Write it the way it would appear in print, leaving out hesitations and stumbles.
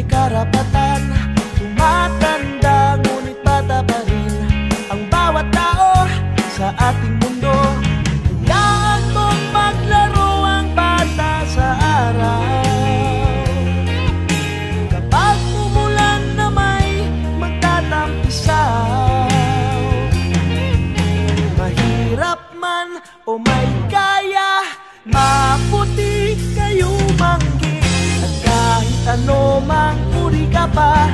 Karapatan, tumatanda ngunit bata pa rin ang bawat tao sa ating mundo. Hayaan mong maglaro ang bata sa araw. Kapag umulan na may magtatampisaw, mahirap man o may kaya, maputi kayo manggi. At kahit ano mang uri ka pa,